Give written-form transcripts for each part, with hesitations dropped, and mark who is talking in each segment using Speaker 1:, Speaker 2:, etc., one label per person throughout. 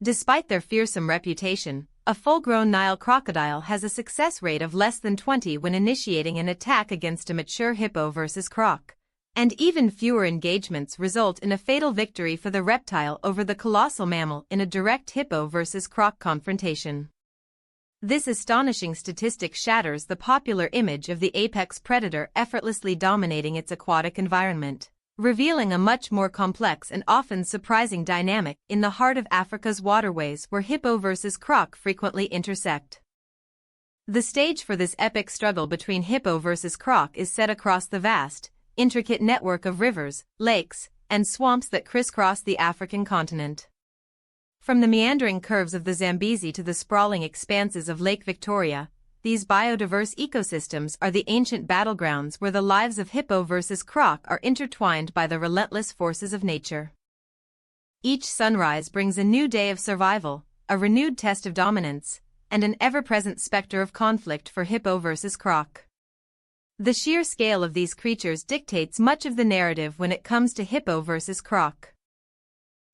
Speaker 1: Despite their fearsome reputation, a full-grown Nile crocodile has a success rate of less than 20 when initiating an attack against a mature hippo versus croc, and even fewer engagements result in a fatal victory for the reptile over the colossal mammal in a direct hippo versus croc confrontation. This astonishing statistic shatters the popular image of the apex predator effortlessly dominating its aquatic environment, revealing a much more complex and often surprising dynamic in the heart of Africa's waterways where hippo versus croc frequently intersect. The stage for this epic struggle between hippo versus croc is set across the vast, intricate network of rivers, lakes, and swamps that crisscross the African continent. From the meandering curves of the Zambezi to the sprawling expanses of Lake Victoria, these biodiverse ecosystems are the ancient battlegrounds where the lives of hippo versus croc are intertwined by the relentless forces of nature. Each sunrise brings a new day of survival, a renewed test of dominance, and an ever-present specter of conflict for hippo versus croc. The sheer scale of these creatures dictates much of the narrative when it comes to hippo versus croc.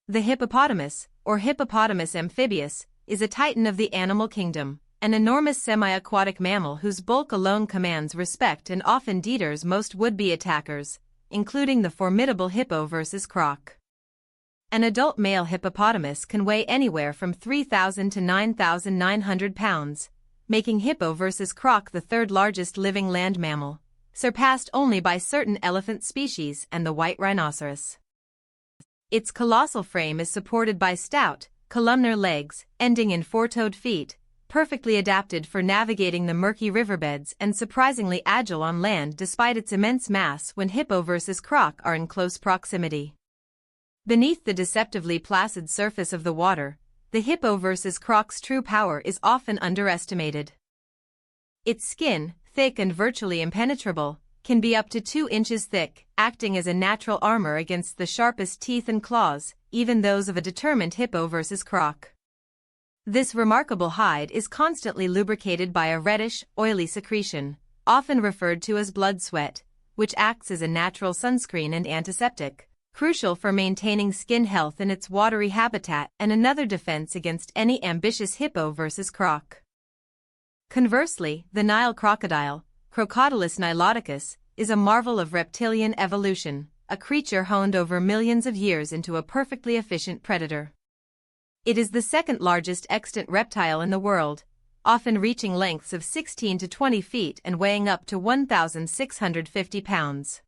Speaker 1: The hippopotamus, or Hippopotamus amphibius, is a titan of the animal kingdom, an enormous semi-aquatic mammal whose bulk alone commands respect and often deters most would-be attackers, including the formidable hippo versus croc. An adult male hippopotamus can weigh anywhere from 3,000 to 9,900 pounds, making hippo versus croc the third largest living land mammal, surpassed only by certain elephant species and the white rhinoceros. Its colossal frame is supported by stout, columnar legs, ending in four-toed feet, perfectly adapted for navigating the murky riverbeds and surprisingly agile on land despite its immense mass when hippo versus croc are in close proximity. Beneath the deceptively placid surface of the water, the hippo versus croc's true power is often underestimated. Its skin, thick and virtually impenetrable, can be up to 2 inches thick, acting as a natural armor against the sharpest teeth and claws, even those of a determined hippo versus croc. This remarkable hide is constantly lubricated by a reddish, oily secretion, often referred to as blood sweat, which acts as a natural sunscreen and antiseptic, crucial for maintaining skin health in its watery habitat and another defense against any ambitious hippo versus croc. Conversely, the Nile crocodile, Crocodylus niloticus, is a marvel of reptilian evolution, a creature honed over millions of years into a perfectly efficient predator. It is the second largest extant reptile in the world, often reaching lengths of 16 to 20 feet and weighing up to 1,650 pounds.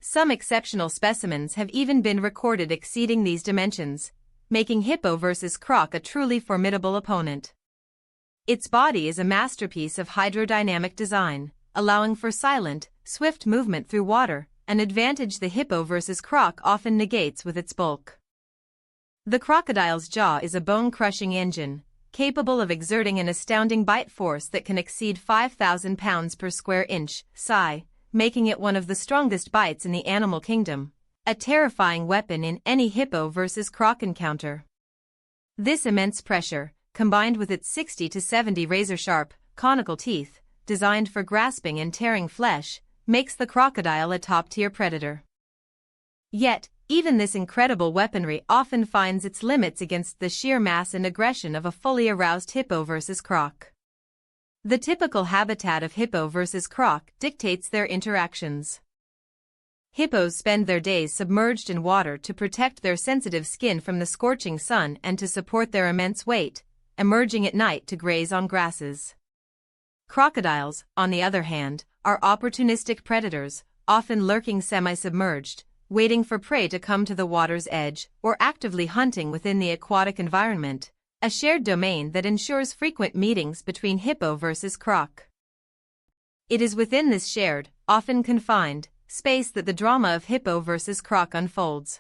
Speaker 1: Some exceptional specimens have even been recorded exceeding these dimensions, making hippo versus croc a truly formidable opponent. Its body is a masterpiece of hydrodynamic design, allowing for silent, swift movement through water, an advantage the hippo versus croc often negates with its bulk. The crocodile's jaw is a bone-crushing engine, capable of exerting an astounding bite force that can exceed 5,000 pounds per square inch, psi, making it one of the strongest bites in the animal kingdom, a terrifying weapon in any hippo versus croc encounter. This immense pressure, combined with its 60 to 70 razor-sharp, conical teeth, designed for grasping and tearing flesh, makes the crocodile a top-tier predator. Yet, even this incredible weaponry often finds its limits against the sheer mass and aggression of a fully aroused hippo versus croc. The typical habitat of hippo versus croc dictates their interactions. Hippos spend their days submerged in water to protect their sensitive skin from the scorching sun and to support their immense weight, emerging at night to graze on grasses. Crocodiles, on the other hand, are opportunistic predators, often lurking semi-submerged, waiting for prey to come to the water's edge, or actively hunting within the aquatic environment, a shared domain that ensures frequent meetings between hippo versus croc. It is within this shared, often confined, space that the drama of hippo versus croc unfolds.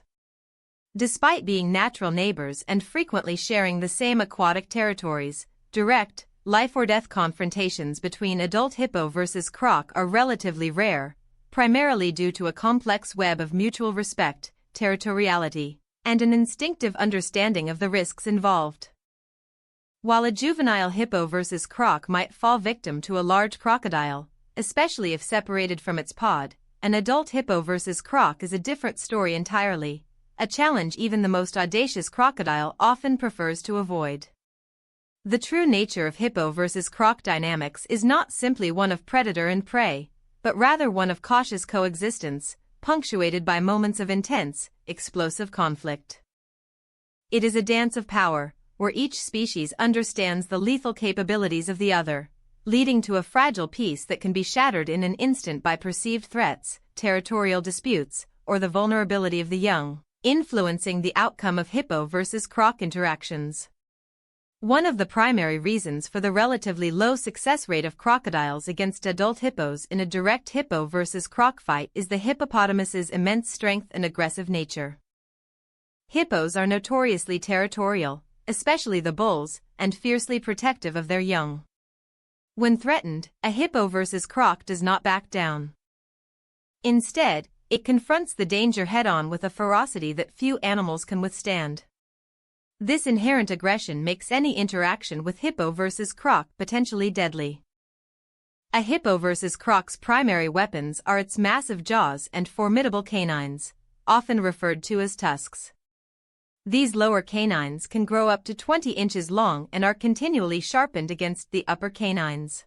Speaker 1: Despite being natural neighbors and frequently sharing the same aquatic territories, direct, life-or-death confrontations between adult hippo versus croc are relatively rare, primarily due to a complex web of mutual respect, territoriality, and an instinctive understanding of the risks involved. While a juvenile hippo versus croc might fall victim to a large crocodile, especially if separated from its pod, an adult hippo versus croc is a different story entirely, a challenge even the most audacious crocodile often prefers to avoid. The true nature of hippo versus croc dynamics is not simply one of predator and prey, but rather one of cautious coexistence, punctuated by moments of intense, explosive conflict. It is a dance of power, where each species understands the lethal capabilities of the other, leading to a fragile peace that can be shattered in an instant by perceived threats, territorial disputes, or the vulnerability of the young, influencing the outcome of hippo versus croc interactions. One of the primary reasons for the relatively low success rate of crocodiles against adult hippos in a direct hippo versus croc fight is the hippopotamus's immense strength and aggressive nature. Hippos are notoriously territorial, especially the bulls, and fiercely protective of their young. When threatened, a hippo versus croc does not back down. Instead, it confronts the danger head-on with a ferocity that few animals can withstand. This inherent aggression makes any interaction with hippo versus croc potentially deadly. A hippo versus croc's primary weapons are its massive jaws and formidable canines, often referred to as tusks. These lower canines can grow up to 20 inches long and are continually sharpened against the upper canines.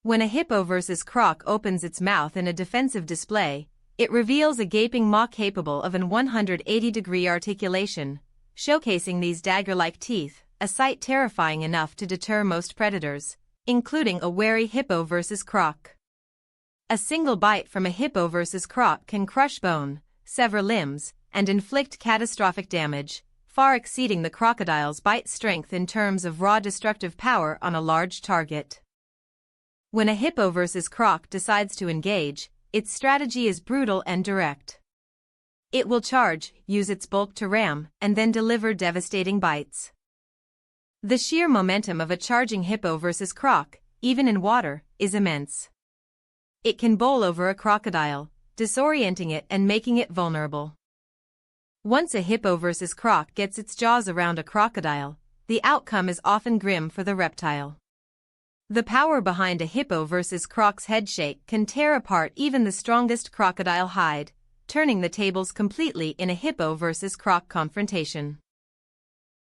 Speaker 1: When a hippo versus croc opens its mouth in a defensive display, it reveals a gaping maw capable of an 180-degree articulation, showcasing these dagger-like teeth, a sight terrifying enough to deter most predators, including a wary hippo versus croc. A single bite from a hippo versus croc can crush bone, sever limbs, and inflict catastrophic damage, far exceeding the crocodile's bite strength in terms of raw destructive power on a large target. When a hippo versus croc decides to engage, its strategy is brutal and direct. It will charge, use its bulk to ram, and then deliver devastating bites. The sheer momentum of a charging hippo versus croc, even in water, is immense. It can bowl over a crocodile, disorienting it and making it vulnerable. Once a hippo versus croc gets its jaws around a crocodile, the outcome is often grim for the reptile. The power behind a hippo versus croc's headshake can tear apart even the strongest crocodile hide, turning the tables completely in a hippo versus croc confrontation.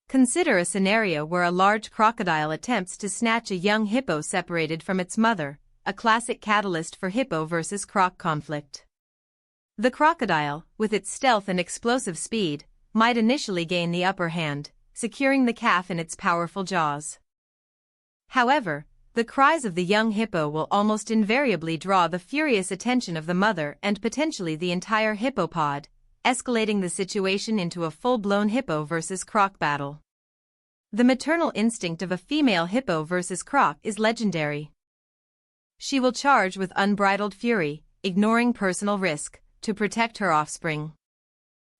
Speaker 1: Consider a scenario where a large crocodile attempts to snatch a young hippo separated from its mother, a classic catalyst for hippo versus croc conflict. The crocodile, with its stealth and explosive speed, might initially gain the upper hand, securing the calf in its powerful jaws. However, the cries of the young hippo will almost invariably draw the furious attention of the mother and potentially the entire hippopod, escalating the situation into a full-blown hippo versus croc battle. The maternal instinct of a female hippo versus croc is legendary. She will charge with unbridled fury, ignoring personal risk, to protect her offspring.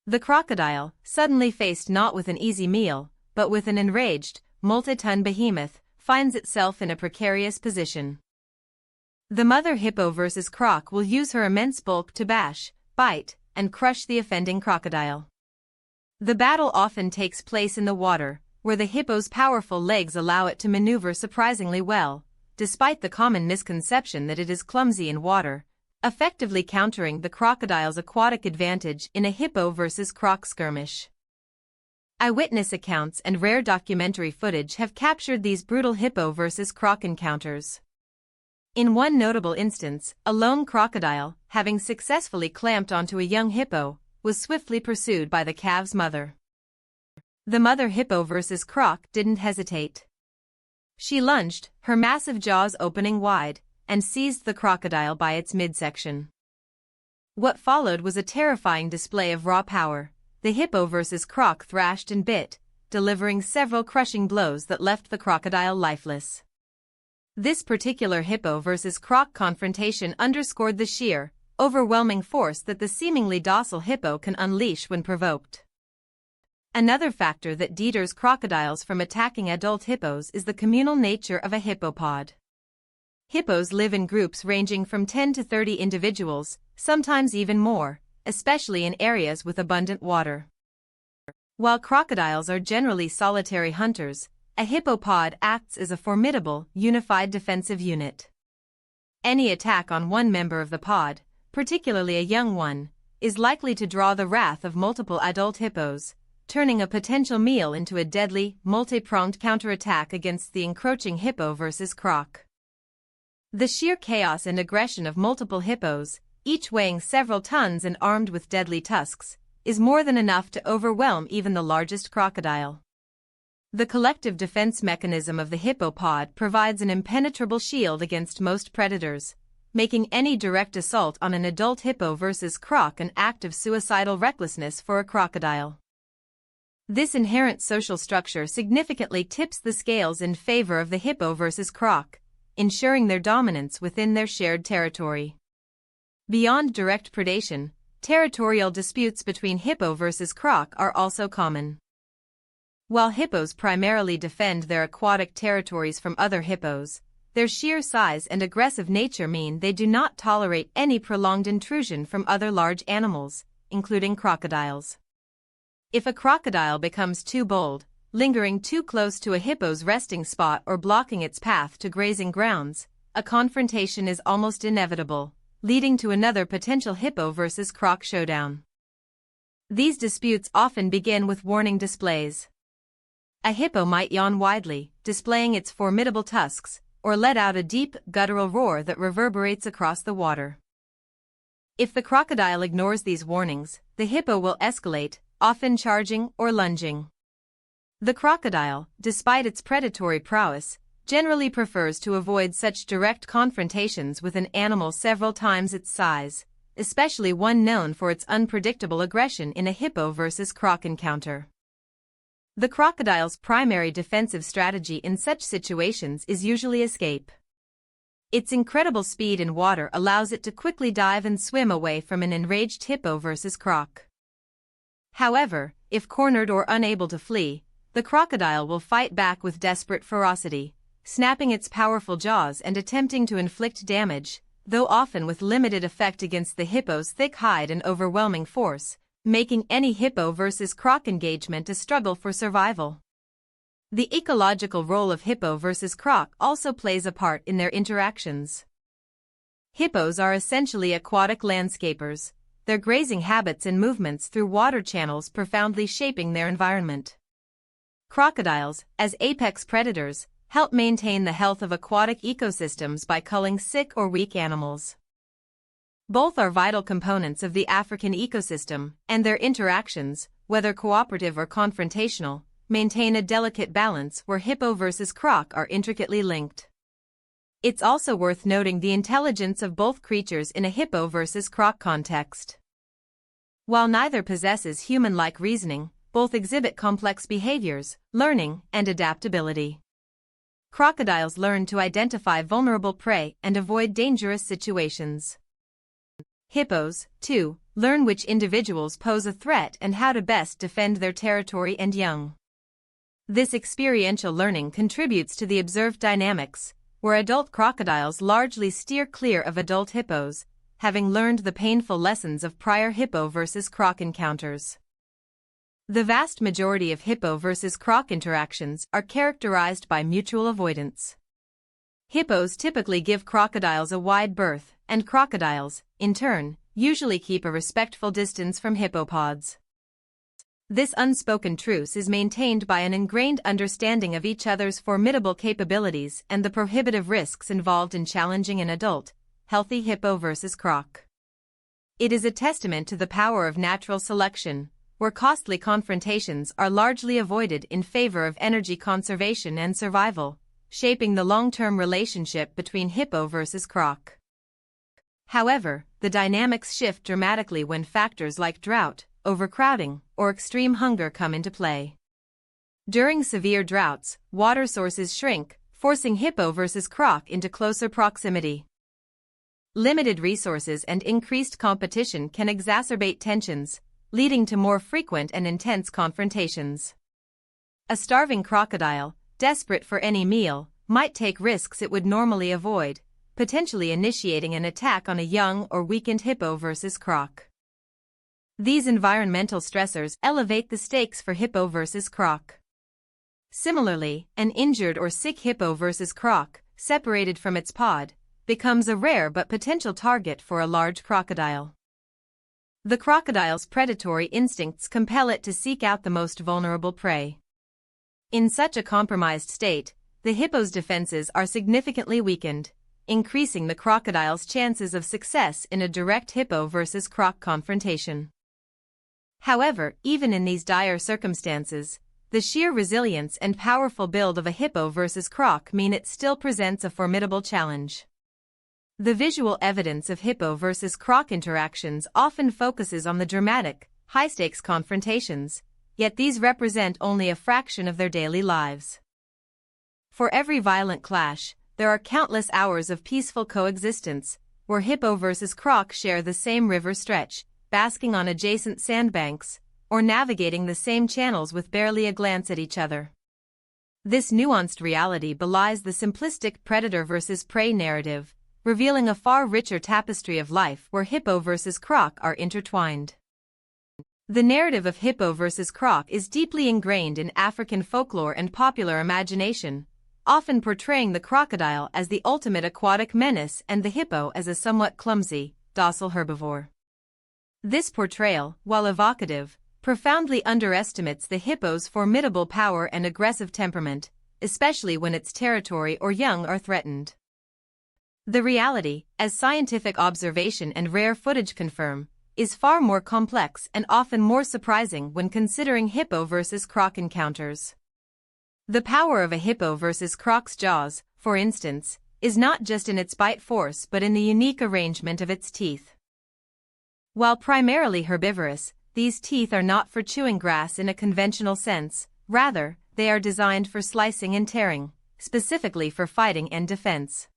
Speaker 1: The crocodile, suddenly faced not with an easy meal, but with an enraged, multi-ton behemoth, finds itself in a precarious position. The mother hippo versus croc will use her immense bulk to bash, bite, and crush the offending crocodile. The battle often takes place in the water, where the hippo's powerful legs allow it to maneuver surprisingly well, despite the common misconception that it is clumsy in water, effectively countering the crocodile's aquatic advantage in a hippo versus croc skirmish. Eyewitness accounts and rare documentary footage have captured these brutal hippo versus croc encounters. In one notable instance, a lone crocodile, having successfully clamped onto a young hippo, was swiftly pursued by the calf's mother. The mother hippo versus croc didn't hesitate. She lunged, her massive jaws opening wide, and seized the crocodile by its midsection. What followed was a terrifying display of raw power. The hippo versus croc thrashed and bit, delivering several crushing blows that left the crocodile lifeless. This particular hippo versus croc confrontation underscored the sheer, overwhelming force that the seemingly docile hippo can unleash when provoked. Another factor that deters crocodiles from attacking adult hippos is the communal nature of a hippopod. Hippos live in groups ranging from 10 to 30 individuals, sometimes even more, especially in areas with abundant water. While crocodiles are generally solitary hunters, a hippopod acts as a formidable, unified defensive unit. Any attack on one member of the pod, particularly a young one, is likely to draw the wrath of multiple adult hippos, turning a potential meal into a deadly, multi-pronged counterattack against the encroaching hippo versus croc. The sheer chaos and aggression of multiple hippos, each weighing several tons and armed with deadly tusks, is more than enough to overwhelm even the largest crocodile. The collective defense mechanism of the hippopod provides an impenetrable shield against most predators, making any direct assault on an adult hippo versus croc an act of suicidal recklessness for a crocodile. This inherent social structure significantly tips the scales in favor of the hippo versus croc, ensuring their dominance within their shared territory. Beyond direct predation, territorial disputes between hippo versus croc are also common. While hippos primarily defend their aquatic territories from other hippos, their sheer size and aggressive nature mean they do not tolerate any prolonged intrusion from other large animals, including crocodiles. If a crocodile becomes too bold, lingering too close to a hippo's resting spot or blocking its path to grazing grounds, a confrontation is almost inevitable, leading to another potential hippo versus croc showdown. These disputes often begin with warning displays. A hippo might yawn widely, displaying its formidable tusks, or let out a deep, guttural roar that reverberates across the water. If the crocodile ignores these warnings, the hippo will escalate, often charging or lunging. The crocodile, despite its predatory prowess, generally prefers to avoid such direct confrontations with an animal several times its size, especially one known for its unpredictable aggression in a hippo versus croc encounter. The crocodile's primary defensive strategy in such situations is usually escape. Its incredible speed in water allows it to quickly dive and swim away from an enraged hippo versus croc. However, if cornered or unable to flee, the crocodile will fight back with desperate ferocity, snapping its powerful jaws and attempting to inflict damage, though often with limited effect against the hippo's thick hide and overwhelming force, making any hippo versus croc engagement a struggle for survival. The ecological role of hippo versus croc also plays a part in their interactions. Hippos are essentially aquatic landscapers, their grazing habits and movements through water channels profoundly shaping their environment. Crocodiles, as apex predators, help maintain the health of aquatic ecosystems by culling sick or weak animals. Both are vital components of the African ecosystem, and their interactions, whether cooperative or confrontational, maintain a delicate balance where hippo versus croc are intricately linked. It's also worth noting the intelligence of both creatures in a hippo versus croc context. While neither possesses human-like reasoning, both exhibit complex behaviors, learning, and adaptability. Crocodiles learn to identify vulnerable prey and avoid dangerous situations. Hippos, too, learn which individuals pose a threat and how to best defend their territory and young. This experiential learning contributes to the observed dynamics, where adult crocodiles largely steer clear of adult hippos, having learned the painful lessons of prior hippo versus croc encounters. The vast majority of hippo versus croc interactions are characterized by mutual avoidance. Hippos typically give crocodiles a wide berth, and crocodiles, in turn, usually keep a respectful distance from hippopods. This unspoken truce is maintained by an ingrained understanding of each other's formidable capabilities and the prohibitive risks involved in challenging an adult, healthy hippo versus croc. It is a testament to the power of natural selection, where costly confrontations are largely avoided in favor of energy conservation and survival, shaping the long-term relationship between hippo versus croc. However, the dynamics shift dramatically when factors like drought, overcrowding, or extreme hunger come into play. During severe droughts, water sources shrink, forcing hippo versus croc into closer proximity. Limited resources and increased competition can exacerbate tensions, leading to more frequent and intense confrontations. A starving crocodile, desperate for any meal, might take risks it would normally avoid, potentially initiating an attack on a young or weakened hippo versus croc. These environmental stressors elevate the stakes for hippo versus croc. Similarly, an injured or sick hippo versus croc, separated from its pod, becomes a rare but potential target for a large crocodile. The crocodile's predatory instincts compel it to seek out the most vulnerable prey. In such a compromised state, the hippo's defenses are significantly weakened, increasing the crocodile's chances of success in a direct hippo versus croc confrontation. However, even in these dire circumstances, the sheer resilience and powerful build of a hippo versus croc mean it still presents a formidable challenge. The visual evidence of hippo versus croc interactions often focuses on the dramatic, high-stakes confrontations, yet these represent only a fraction of their daily lives. For every violent clash, there are countless hours of peaceful coexistence, where hippo versus croc share the same river stretch, basking on adjacent sandbanks, or navigating the same channels with barely a glance at each other. This nuanced reality belies the simplistic predator versus prey narrative, revealing a far richer tapestry of life where hippo versus croc are intertwined. The narrative of hippo versus croc is deeply ingrained in African folklore and popular imagination, often portraying the crocodile as the ultimate aquatic menace and the hippo as a somewhat clumsy, docile herbivore. This portrayal, while evocative, profoundly underestimates the hippo's formidable power and aggressive temperament, especially when its territory or young are threatened. The reality, as scientific observation and rare footage confirm, is far more complex and often more surprising when considering hippo versus croc encounters. The power of a hippo versus croc's jaws, for instance, is not just in its bite force but in the unique arrangement of its teeth. While primarily herbivorous, these teeth are not for chewing grass in a conventional sense, rather, they are designed for slicing and tearing, specifically for fighting and defense.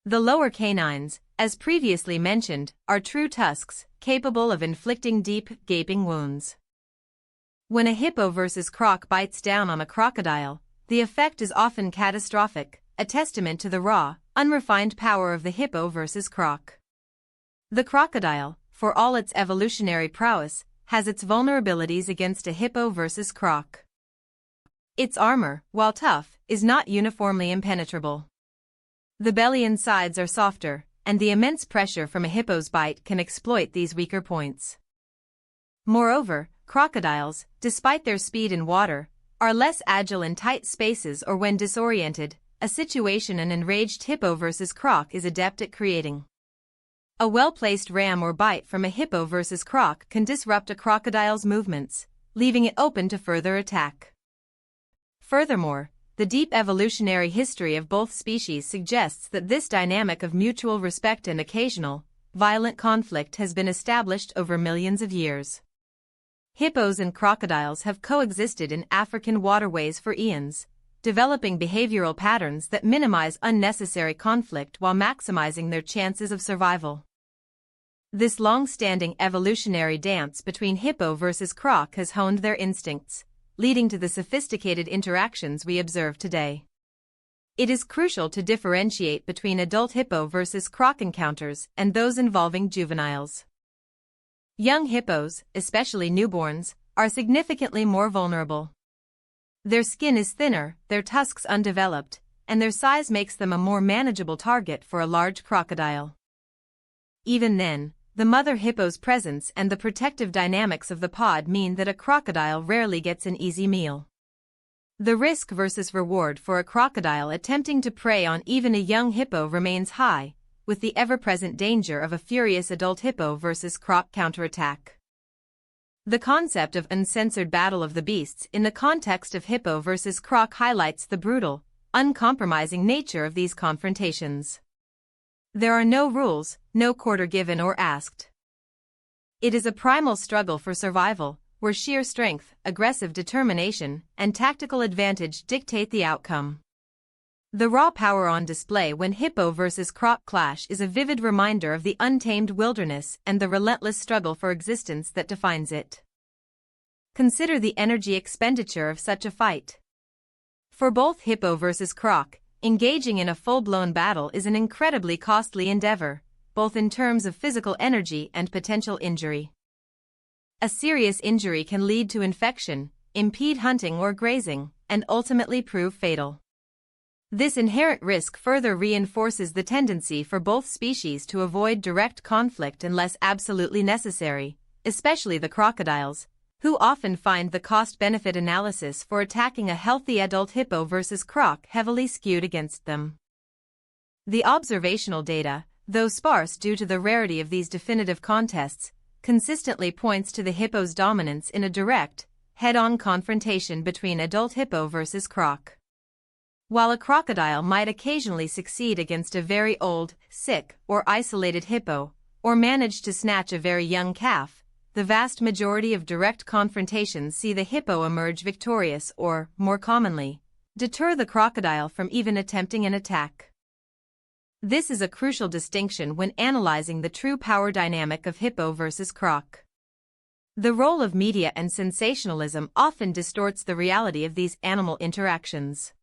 Speaker 1: The lower canines, as previously mentioned, are true tusks, capable of inflicting deep, gaping wounds. When a hippo versus croc bites down on a crocodile, the effect is often catastrophic, a testament to the raw, unrefined power of the hippo versus croc. The crocodile, for all its evolutionary prowess, has its vulnerabilities against a hippo versus croc. Its armor, while tough, is not uniformly impenetrable. The belly and sides are softer, and the immense pressure from a hippo's bite can exploit these weaker points. Moreover, crocodiles, despite their speed in water, are less agile in tight spaces or when disoriented, a situation an enraged hippo versus croc is adept at creating. A well-placed ram or bite from a hippo versus croc can disrupt a crocodile's movements, leaving it open to further attack. Furthermore, the deep evolutionary history of both species suggests that this dynamic of mutual respect and occasional, violent conflict has been established over millions of years. Hippos and crocodiles have coexisted in African waterways for eons, developing behavioral patterns that minimize unnecessary conflict while maximizing their chances of survival. This long-standing evolutionary dance between hippo versus croc has honed their instincts, leading to the sophisticated interactions we observe today. It is crucial to differentiate between adult hippo versus croc encounters and those involving juveniles. Young hippos, especially newborns, are significantly more vulnerable. Their skin is thinner, their tusks undeveloped, and their size makes them a more manageable target for a large crocodile. Even then, the mother hippo's presence and the protective dynamics of the pod mean that a crocodile rarely gets an easy meal. The risk versus reward for a crocodile attempting to prey on even a young hippo remains high, with the ever-present danger of a furious adult hippo versus croc counterattack. The concept of uncensored battle of the beasts in the context of hippo versus croc highlights the brutal, uncompromising nature of these confrontations. There are no rules, no quarter given or asked. It is a primal struggle for survival, where sheer strength, aggressive determination, and tactical advantage dictate the outcome. The raw power on display when hippo versus croc clash is a vivid reminder of the untamed wilderness and the relentless struggle for existence that defines it. Consider the energy expenditure of such a fight. For both hippo versus croc, engaging in a full-blown battle is an incredibly costly endeavor, both in terms of physical energy and potential injury. A serious injury can lead to infection, impede hunting or grazing, and ultimately prove fatal. This inherent risk further reinforces the tendency for both species to avoid direct conflict unless absolutely necessary, especially the crocodiles, who often find the cost-benefit analysis for attacking a healthy adult hippo versus croc heavily skewed against them. The observational data, though sparse due to the rarity of these definitive contests, consistently points to the hippo's dominance in a direct, head-on confrontation between adult hippo versus croc. While a crocodile might occasionally succeed against a very old, sick, or isolated hippo, or manage to snatch a very young calf, the vast majority of direct confrontations see the hippo emerge victorious or, more commonly, deter the crocodile from even attempting an attack. This is a crucial distinction when analyzing the true power dynamic of hippo versus croc. The role of media and sensationalism often distorts the reality of these animal interactions.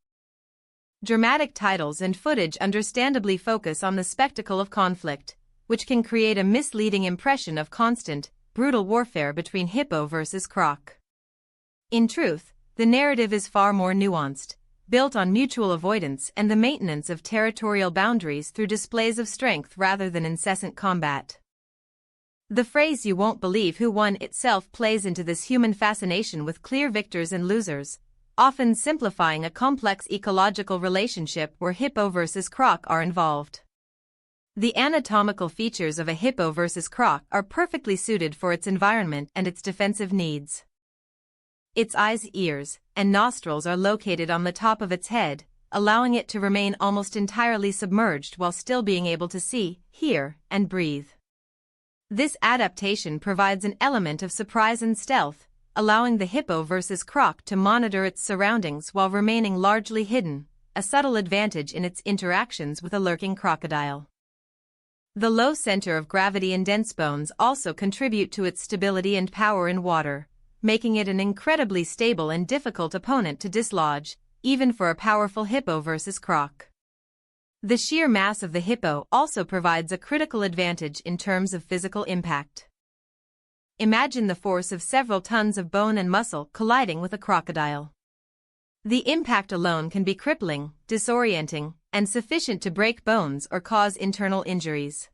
Speaker 1: Dramatic titles and footage understandably focus on the spectacle of conflict, which can create a misleading impression of constant, brutal warfare between hippo versus croc. In truth, the narrative is far more nuanced, built on mutual avoidance and the maintenance of territorial boundaries through displays of strength rather than incessant combat. The phrase "you won't believe who won" itself plays into this human fascination with clear victors and losers, often simplifying a complex ecological relationship where hippo versus croc are involved. The anatomical features of a hippo versus croc are perfectly suited for its environment and its defensive needs. Its eyes, ears, and nostrils are located on the top of its head, allowing it to remain almost entirely submerged while still being able to see, hear, and breathe. This adaptation provides an element of surprise and stealth, allowing the hippo versus croc to monitor its surroundings while remaining largely hidden, a subtle advantage in its interactions with a lurking crocodile. The low center of gravity and dense bones also contribute to its stability and power in water, making it an incredibly stable and difficult opponent to dislodge, even for a powerful hippo versus croc. The sheer mass of the hippo also provides a critical advantage in terms of physical impact. Imagine the force of several tons of bone and muscle colliding with a crocodile. The impact alone can be crippling, disorienting, and sufficient to break bones or cause internal injuries.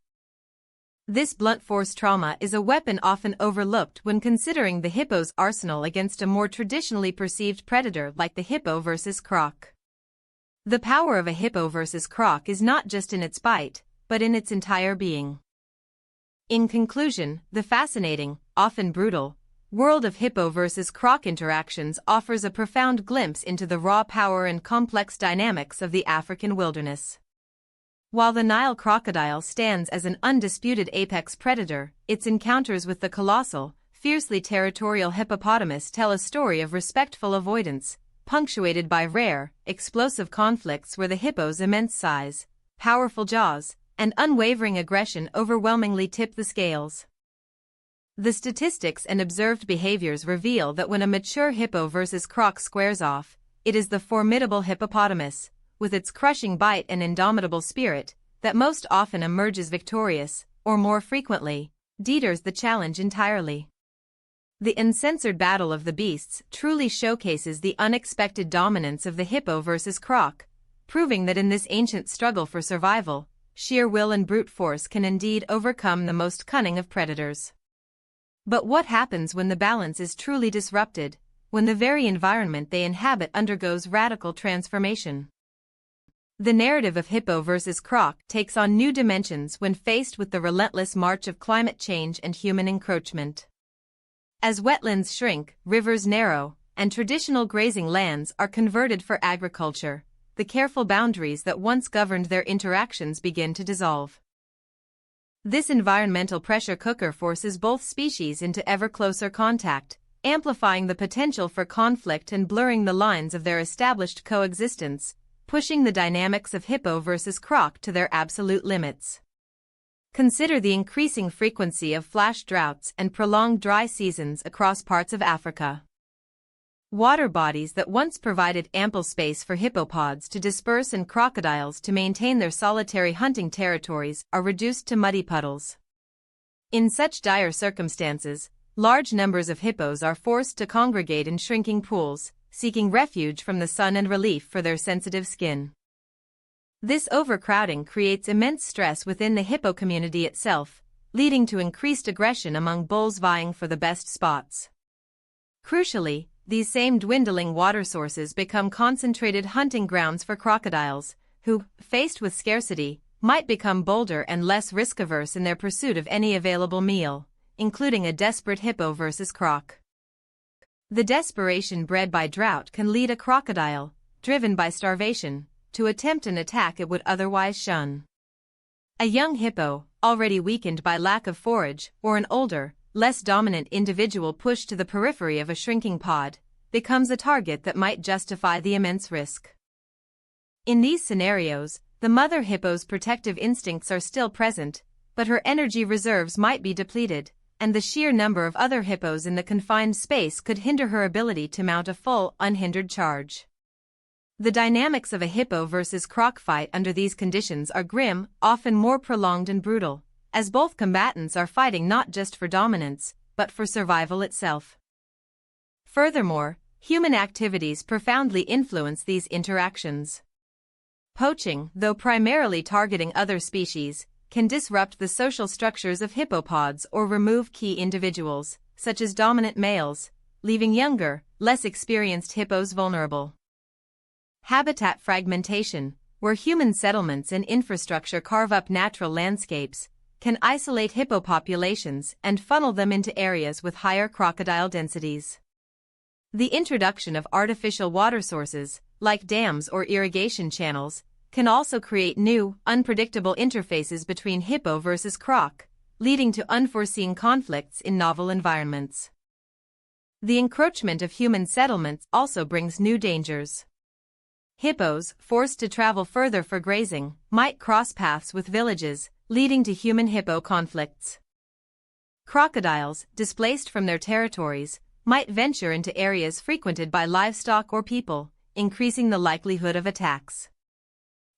Speaker 1: This blunt force trauma is a weapon often overlooked when considering the hippo's arsenal against a more traditionally perceived predator like the hippo versus croc. The power of a hippo versus croc is not just in its bite, but in its entire being. In conclusion, the fascinating, often brutal, world of hippo versus croc interactions offers a profound glimpse into the raw power and complex dynamics of the African wilderness. While the Nile crocodile stands as an undisputed apex predator, its encounters with the colossal, fiercely territorial hippopotamus tell a story of respectful avoidance, punctuated by rare, explosive conflicts where the hippo's immense size, powerful jaws, and unwavering aggression overwhelmingly tip the scales. The statistics and observed behaviors reveal that when a mature hippo versus croc squares off, it is the formidable hippopotamus, with its crushing bite and indomitable spirit, that most often emerges victorious, or more frequently, deters the challenge entirely. The uncensored battle of the beasts truly showcases the unexpected dominance of the hippo versus croc, proving that in this ancient struggle for survival, sheer will and brute force can indeed overcome the most cunning of predators. But what happens when the balance is truly disrupted, when the very environment they inhabit undergoes radical transformation? The narrative of hippo versus croc takes on new dimensions when faced with the relentless march of climate change and human encroachment. As wetlands shrink, rivers narrow, and traditional grazing lands are converted for agriculture, the careful boundaries that once governed their interactions begin to dissolve. This environmental pressure cooker forces both species into ever closer contact, amplifying the potential for conflict and blurring the lines of their established coexistence, pushing the dynamics of hippo versus croc to their absolute limits. Consider the increasing frequency of flash droughts and prolonged dry seasons across parts of Africa. Water bodies that once provided ample space for hippopods to disperse and crocodiles to maintain their solitary hunting territories are reduced to muddy puddles. In such dire circumstances, large numbers of hippos are forced to congregate in shrinking pools, seeking refuge from the sun and relief for their sensitive skin. This overcrowding creates immense stress within the hippo community itself, leading to increased aggression among bulls vying for the best spots. Crucially, these same dwindling water sources become concentrated hunting grounds for crocodiles, who, faced with scarcity, might become bolder and less risk-averse in their pursuit of any available meal, including a desperate hippo versus croc. The desperation bred by drought can lead a crocodile, driven by starvation, to attempt an attack it would otherwise shun. A young hippo, already weakened by lack of forage, or an older, less dominant individual pushed to the periphery of a shrinking pod, becomes a target that might justify the immense risk. In these scenarios, the mother hippo's protective instincts are still present, but her energy reserves might be depleted, and the sheer number of other hippos in the confined space could hinder her ability to mount a full, unhindered charge. The dynamics of a hippo versus croc fight under these conditions are grim, often more prolonged and brutal, as both combatants are fighting not just for dominance, but for survival itself. Furthermore, human activities profoundly influence these interactions. Poaching, though primarily targeting other species, can disrupt the social structures of hippopods or remove key individuals, such as dominant males, leaving younger, less experienced hippos vulnerable. Habitat fragmentation, where human settlements and infrastructure carve up natural landscapes, can isolate hippo populations and funnel them into areas with higher crocodile densities. The introduction of artificial water sources, like dams or irrigation channels, can also create new, unpredictable interfaces between hippo versus croc, leading to unforeseen conflicts in novel environments. The encroachment of human settlements also brings new dangers. Hippos, forced to travel further for grazing, might cross paths with villages, leading to human-hippo conflicts. Crocodiles, displaced from their territories, might venture into areas frequented by livestock or people, increasing the likelihood of attacks.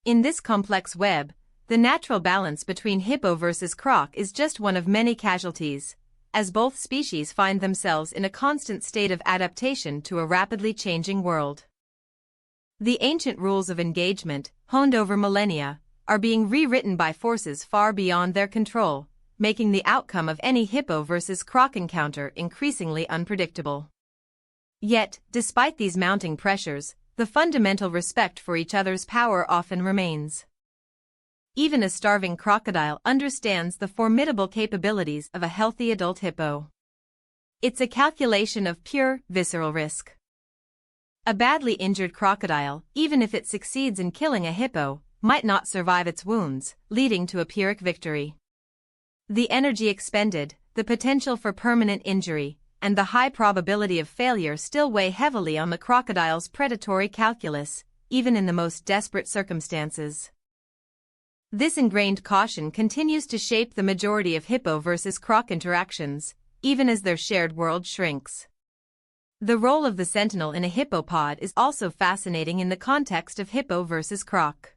Speaker 1: In this complex web, the natural balance between hippo versus croc is just one of many casualties, as both species find themselves in a constant state of adaptation to a rapidly changing world. The ancient rules of engagement, honed over millennia, are being rewritten by forces far beyond their control, making the outcome of any hippo versus croc encounter increasingly unpredictable. Yet, despite these mounting pressures, the fundamental respect for each other's power often remains. Even a starving crocodile understands the formidable capabilities of a healthy adult hippo. It's a calculation of pure, visceral risk. A badly injured crocodile, even if it succeeds in killing a hippo, might not survive its wounds, leading to a Pyrrhic victory. The energy expended, the potential for permanent injury, and the high probability of failure still weigh heavily on the crocodile's predatory calculus, even in the most desperate circumstances. This ingrained caution continues to shape the majority of hippo versus croc interactions, even as their shared world shrinks. The role of the sentinel in a hippopod is also fascinating in the context of hippo versus croc.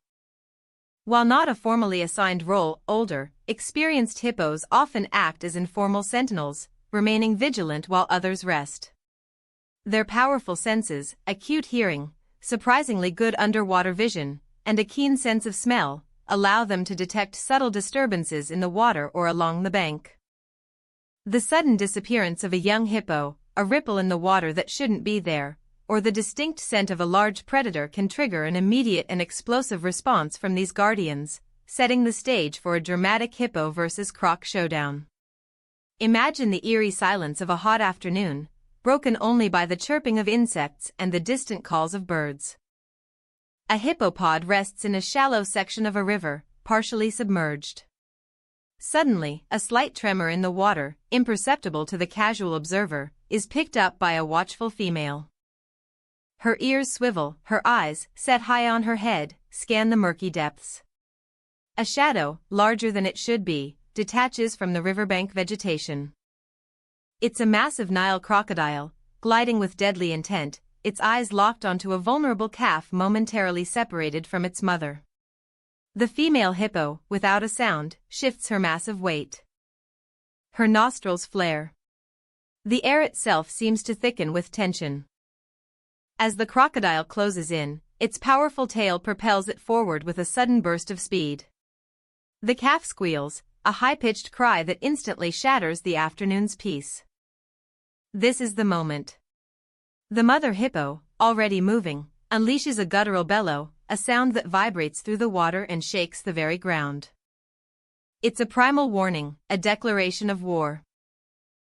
Speaker 1: While not a formally assigned role, older, experienced hippos often act as informal sentinels, remaining vigilant while others rest. Their powerful senses, acute hearing, surprisingly good underwater vision, and a keen sense of smell, allow them to detect subtle disturbances in the water or along the bank. The sudden disappearance of a young hippo, a ripple in the water that shouldn't be there, or the distinct scent of a large predator can trigger an immediate and explosive response from these guardians, setting the stage for a dramatic hippo versus croc showdown. Imagine the eerie silence of a hot afternoon, broken only by the chirping of insects and the distant calls of birds. A hippopod rests in a shallow section of a river, partially submerged. Suddenly, a slight tremor in the water, imperceptible to the casual observer, is picked up by a watchful female. Her ears swivel, her eyes, set high on her head, scan the murky depths. A shadow, larger than it should be, detaches from the riverbank vegetation. It's a massive Nile crocodile, gliding with deadly intent, its eyes locked onto a vulnerable calf momentarily separated from its mother. The female hippo, without a sound, shifts her massive weight. Her nostrils flare. The air itself seems to thicken with tension. As the crocodile closes in, its powerful tail propels it forward with a sudden burst of speed. The calf squeals, a high-pitched cry that instantly shatters the afternoon's peace. This is the moment. The mother hippo, already moving, unleashes a guttural bellow, a sound that vibrates through the water and shakes the very ground. It's a primal warning, a declaration of war.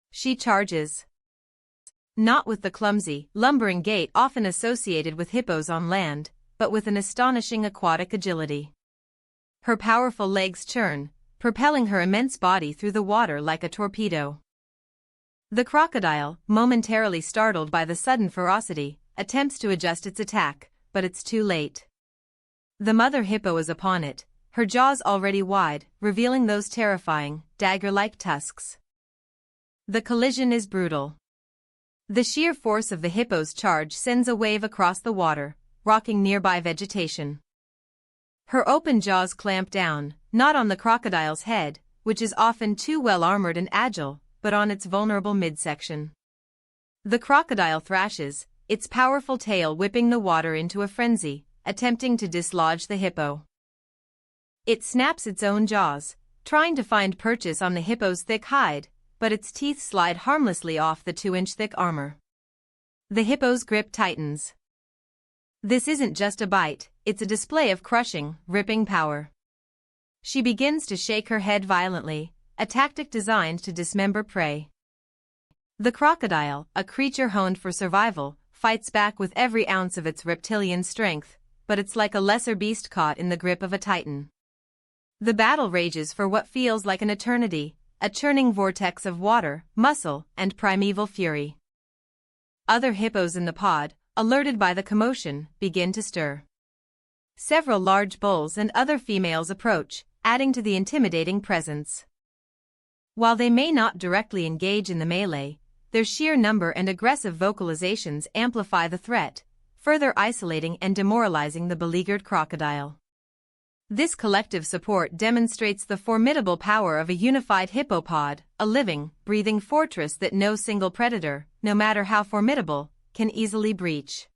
Speaker 1: She charges. Not with the clumsy, lumbering gait often associated with hippos on land, but with an astonishing aquatic agility. Her powerful legs churn, propelling her immense body through the water like a torpedo. The crocodile, momentarily startled by the sudden ferocity, attempts to adjust its attack, but it's too late. The mother hippo is upon it, her jaws already wide, revealing those terrifying, dagger-like tusks. The collision is brutal. The sheer force of the hippo's charge sends a wave across the water, rocking nearby vegetation. Her open jaws clamp down, not on the crocodile's head, which is often too well armored and agile, but on its vulnerable midsection. The crocodile thrashes, its powerful tail whipping the water into a frenzy, attempting to dislodge the hippo. It snaps its own jaws, trying to find purchase on the hippo's thick hide, but its teeth slide harmlessly off the 2-inch thick armor. The hippo's grip tightens. This isn't just a bite, it's a display of crushing, ripping power. She begins to shake her head violently, a tactic designed to dismember prey. The crocodile, a creature honed for survival, fights back with every ounce of its reptilian strength, but it's like a lesser beast caught in the grip of a titan. The battle rages for what feels like an eternity, a churning vortex of water, muscle, and primeval fury. Other hippos in the pod, alerted by the commotion, begin to stir. Several large bulls and other females approach, adding to the intimidating presence. While they may not directly engage in the melee, their sheer number and aggressive vocalizations amplify the threat, further isolating and demoralizing the beleaguered crocodile. This collective support demonstrates the formidable power of a unified hippopod, a living, breathing fortress that no single predator, no matter how formidable, can easily breach.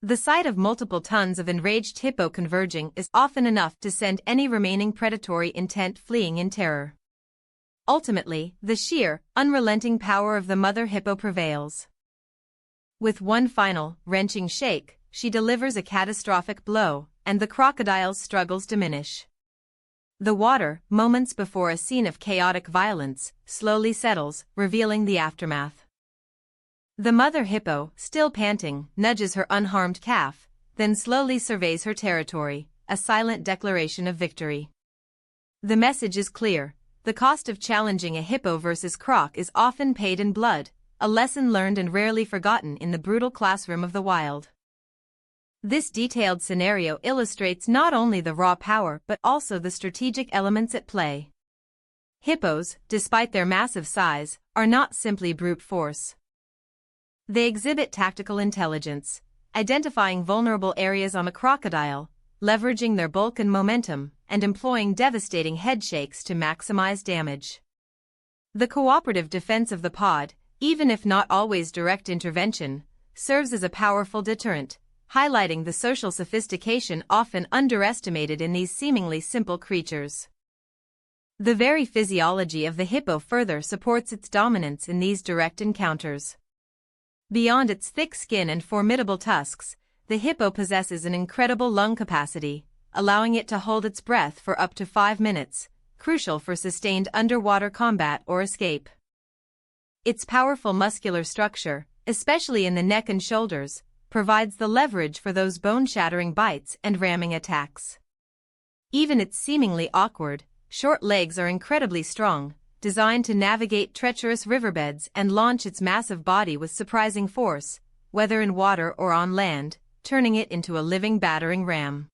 Speaker 1: The sight of multiple tons of enraged hippo converging is often enough to send any remaining predatory intent fleeing in terror. Ultimately, the sheer, unrelenting power of the mother hippo prevails. With one final, wrenching shake, she delivers a catastrophic blow, and the crocodile's struggles diminish. The water, moments before a scene of chaotic violence, slowly settles, revealing the aftermath. The mother hippo, still panting, nudges her unharmed calf, then slowly surveys her territory, a silent declaration of victory. The message is clear. The cost of challenging a hippo versus croc is often paid in blood, a lesson learned and rarely forgotten in the brutal classroom of the wild. This detailed scenario illustrates not only the raw power but also the strategic elements at play. Hippos, despite their massive size, are not simply brute force. They exhibit tactical intelligence, identifying vulnerable areas on a crocodile, leveraging their bulk and momentum, and employing devastating headshakes to maximize damage. The cooperative defense of the pod, even if not always direct intervention, serves as a powerful deterrent, highlighting the social sophistication often underestimated in these seemingly simple creatures. The very physiology of the hippo further supports its dominance in these direct encounters. Beyond its thick skin and formidable tusks, the hippo possesses an incredible lung capacity, allowing it to hold its breath for up to 5 minutes, crucial for sustained underwater combat or escape. Its powerful muscular structure, especially in the neck and shoulders, provides the leverage for those bone-shattering bites and ramming attacks. Even its seemingly awkward, short legs are incredibly strong, designed to navigate treacherous riverbeds and launch its massive body with surprising force, whether in water or on land, turning it into a living battering ram.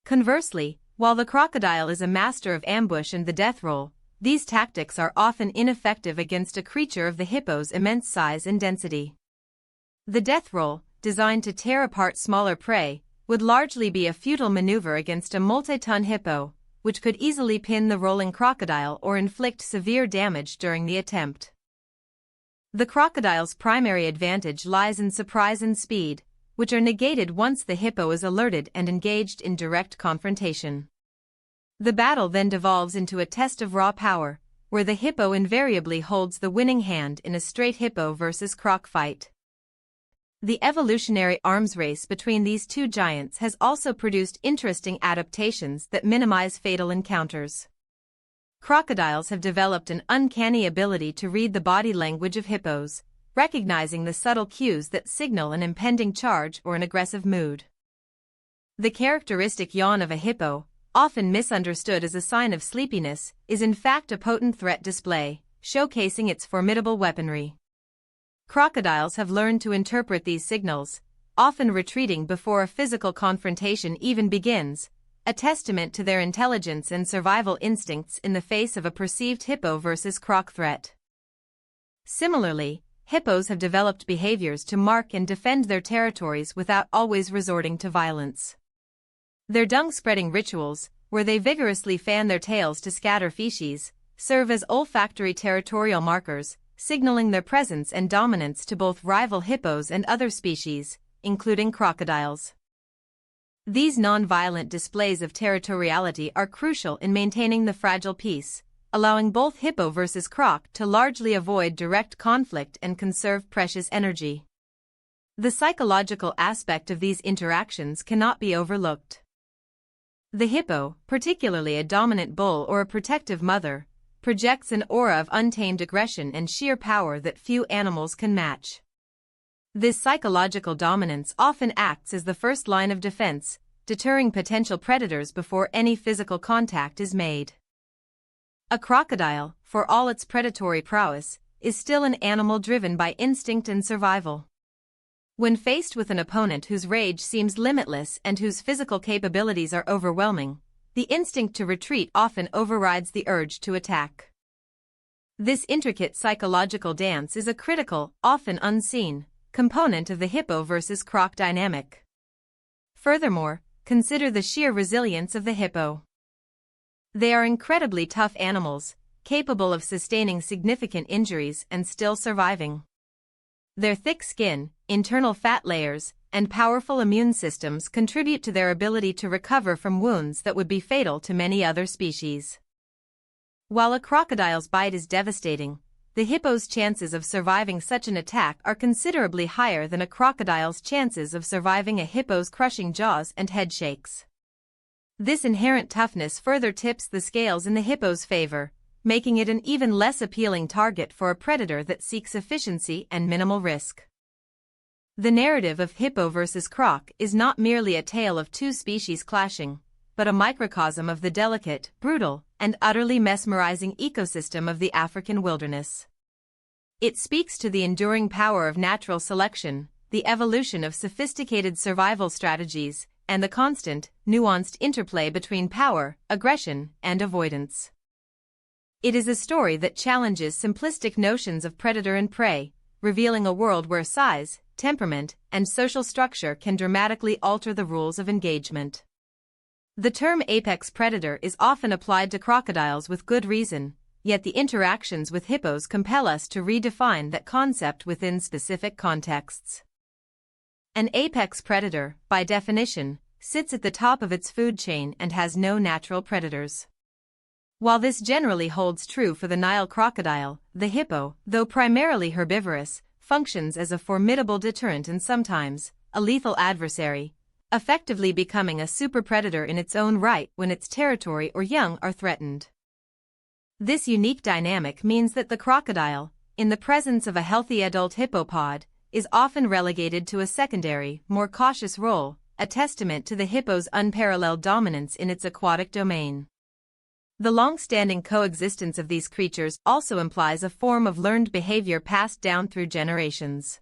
Speaker 1: Conversely, while the crocodile is a master of ambush and the death roll, these tactics are often ineffective against a creature of the hippo's immense size and density. The death roll, designed to tear apart smaller prey, would largely be a futile maneuver against a multi-ton hippo, which could easily pin the rolling crocodile or inflict severe damage during the attempt. The crocodile's primary advantage lies in surprise and speed, which are negated once the hippo is alerted and engaged in direct confrontation. The battle then devolves into a test of raw power, where the hippo invariably holds the winning hand in a straight hippo versus croc fight. The evolutionary arms race between these two giants has also produced interesting adaptations that minimize fatal encounters. Crocodiles have developed an uncanny ability to read the body language of hippos, recognizing the subtle cues that signal an impending charge or an aggressive mood. The characteristic yawn of a hippo, often misunderstood as a sign of sleepiness, is in fact a potent threat display, showcasing its formidable weaponry. Crocodiles have learned to interpret these signals, often retreating before a physical confrontation even begins, a testament to their intelligence and survival instincts in the face of a perceived hippo versus croc threat. Similarly, hippos have developed behaviors to mark and defend their territories without always resorting to violence. Their dung-spreading rituals, where they vigorously fan their tails to scatter feces, serve as olfactory territorial markers, signaling their presence and dominance to both rival hippos and other species, including crocodiles. These non-violent displays of territoriality are crucial in maintaining the fragile peace, allowing both hippo versus croc to largely avoid direct conflict and conserve precious energy. The psychological aspect of these interactions cannot be overlooked. The hippo, particularly a dominant bull or a protective mother, projects an aura of untamed aggression and sheer power that few animals can match. This psychological dominance often acts as the first line of defense, deterring potential predators before any physical contact is made. A crocodile, for all its predatory prowess, is still an animal driven by instinct and survival. When faced with an opponent whose rage seems limitless and whose physical capabilities are overwhelming, the instinct to retreat often overrides the urge to attack. This intricate psychological dance is a critical, often unseen, component of the hippo versus croc dynamic. Furthermore, consider the sheer resilience of the hippo. They are incredibly tough animals, capable of sustaining significant injuries and still surviving. Their thick skin, internal fat layers, and powerful immune systems contribute to their ability to recover from wounds that would be fatal to many other species. While a crocodile's bite is devastating, the hippo's chances of surviving such an attack are considerably higher than a crocodile's chances of surviving a hippo's crushing jaws and head shakes. This inherent toughness further tips the scales in the hippo's favor, making it an even less appealing target for a predator that seeks efficiency and minimal risk. The narrative of hippo versus croc is not merely a tale of two species clashing, but a microcosm of the delicate, brutal, and utterly mesmerizing ecosystem of the African wilderness. It speaks to the enduring power of natural selection, the evolution of sophisticated survival strategies, and the constant, nuanced interplay between power, aggression, and avoidance. It is a story that challenges simplistic notions of predator and prey, revealing a world where size, temperament, and social structure can dramatically alter the rules of engagement. The term apex predator is often applied to crocodiles with good reason, yet the interactions with hippos compel us to redefine that concept within specific contexts. An apex predator, by definition, sits at the top of its food chain and has no natural predators. While this generally holds true for the Nile crocodile, the hippo, though primarily herbivorous, functions as a formidable deterrent and sometimes a lethal adversary, effectively becoming a superpredator in its own right when its territory or young are threatened. This unique dynamic means that the crocodile, in the presence of a healthy adult hippopod, is often relegated to a secondary, more cautious role, a testament to the hippo's unparalleled dominance in its aquatic domain. The long-standing coexistence of these creatures also implies a form of learned behavior passed down through generations.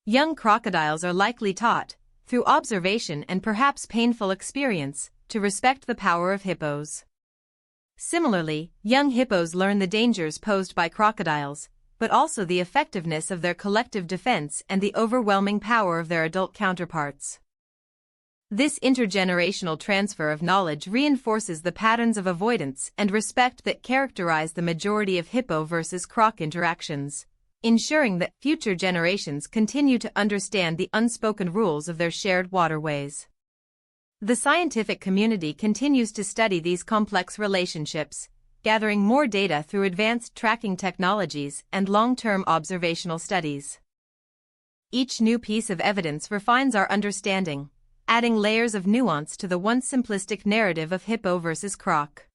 Speaker 1: Young crocodiles are likely taught, through observation and perhaps painful experience, to respect the power of hippos. Similarly, young hippos learn the dangers posed by crocodiles, but also the effectiveness of their collective defense and the overwhelming power of their adult counterparts. This intergenerational transfer of knowledge reinforces the patterns of avoidance and respect that characterize the majority of hippo versus croc interactions, ensuring that future generations continue to understand the unspoken rules of their shared waterways. The scientific community continues to study these complex relationships, gathering more data through advanced tracking technologies and long-term observational studies. Each new piece of evidence refines our understanding, adding layers of nuance to the once simplistic narrative of hippo versus croc.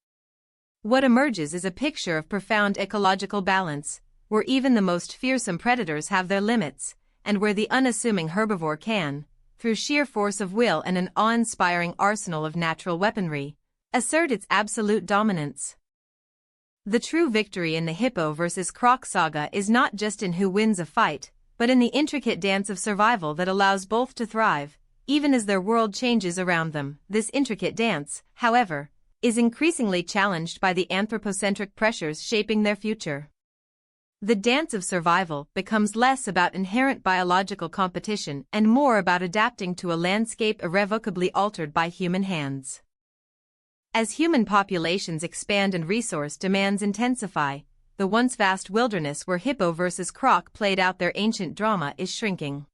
Speaker 1: What emerges is a picture of profound ecological balance, where even the most fearsome predators have their limits, and where the unassuming herbivore can, through sheer force of will and an awe-inspiring arsenal of natural weaponry, assert its absolute dominance. The true victory in the hippo versus croc saga is not just in who wins a fight, but in the intricate dance of survival that allows both to thrive, even as their world changes around them. This intricate dance, however, is increasingly challenged by the anthropocentric pressures shaping their future. The dance of survival becomes less about inherent biological competition and more about adapting to a landscape irrevocably altered by human hands. As human populations expand and resource demands intensify, the once vast wilderness where hippo versus croc played out their ancient drama is shrinking.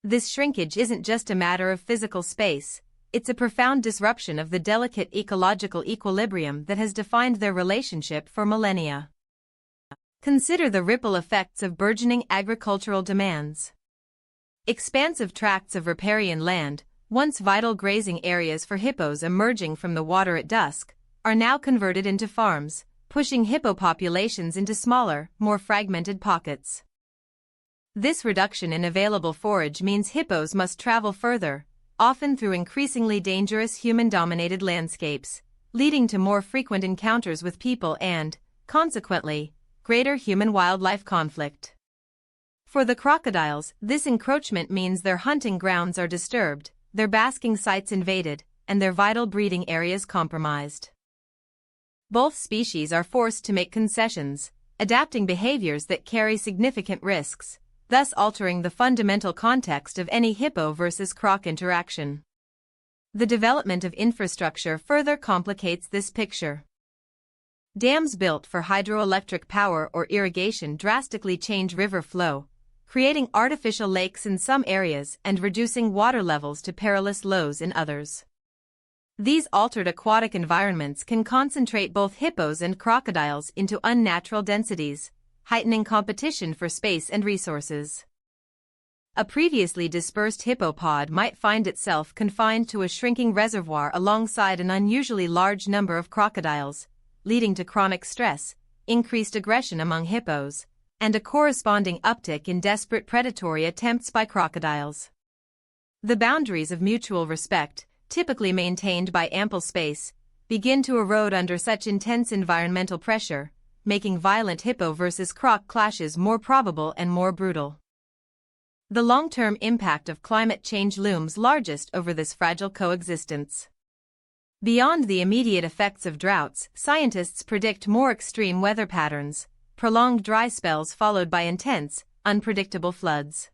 Speaker 1: This shrinkage isn't just a matter of physical space, it's a profound disruption of the delicate ecological equilibrium that has defined their relationship for millennia. Consider the ripple effects of burgeoning agricultural demands. Expansive tracts of riparian land, once vital grazing areas for hippos emerging from the water at dusk, are now converted into farms, pushing hippo populations into smaller, more fragmented pockets. This reduction in available forage means hippos must travel further, often through increasingly dangerous human-dominated landscapes, leading to more frequent encounters with people and, consequently, greater human-wildlife conflict. For the crocodiles, this encroachment means their hunting grounds are disturbed, their basking sites invaded, and their vital breeding areas compromised. Both species are forced to make concessions, adapting behaviors that carry significant risks, thus altering the fundamental context of any hippo versus croc interaction. The development of infrastructure further complicates this picture. Dams built for hydroelectric power or irrigation drastically change river flow, creating artificial lakes in some areas and reducing water levels to perilous lows in others. These altered aquatic environments can concentrate both hippos and crocodiles into unnatural densities, heightening competition for space and resources. A previously dispersed hippopod might find itself confined to a shrinking reservoir alongside an unusually large number of crocodiles, leading to chronic stress, increased aggression among hippos, and a corresponding uptick in desperate predatory attempts by crocodiles. The boundaries of mutual respect, typically maintained by ample space, begin to erode under such intense environmental pressure, making violent hippo versus croc clashes more probable and more brutal. The long-term impact of climate change looms largest over this fragile coexistence. Beyond the immediate effects of droughts, scientists predict more extreme weather patterns, prolonged dry spells followed by intense, unpredictable floods.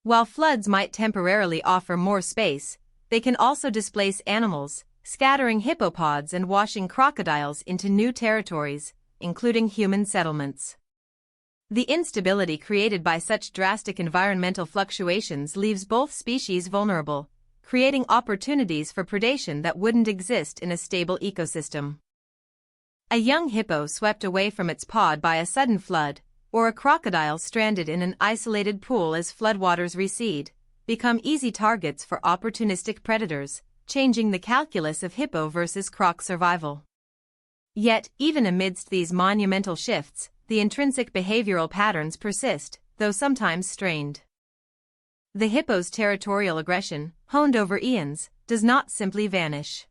Speaker 1: While floods might temporarily offer more space, they can also displace animals, scattering hippopods and washing crocodiles into new territories, including human settlements. The instability created by such drastic environmental fluctuations leaves both species vulnerable, creating opportunities for predation that wouldn't exist in a stable ecosystem. A young hippo swept away from its pod by a sudden flood, or a crocodile stranded in an isolated pool as floodwaters recede, become easy targets for opportunistic predators, changing the calculus of hippo versus croc survival. Yet, even amidst these monumental shifts, the intrinsic behavioral patterns persist, though sometimes strained. The hippo's territorial aggression, honed over eons, does not simply vanish.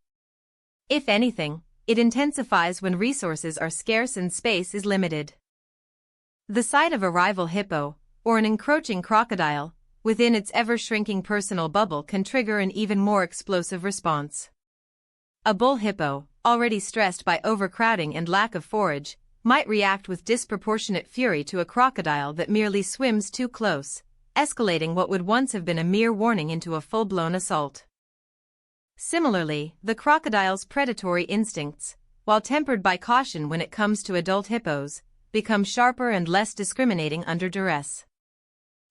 Speaker 1: If anything, it intensifies when resources are scarce and space is limited. The sight of a rival hippo, or an encroaching crocodile, within its ever-shrinking personal bubble can trigger an even more explosive response. A bull hippo, already stressed by overcrowding and lack of forage, might react with disproportionate fury to a crocodile that merely swims too close, escalating what would once have been a mere warning into a full-blown assault. Similarly, the crocodile's predatory instincts, while tempered by caution when it comes to adult hippos, become sharper and less discriminating under duress.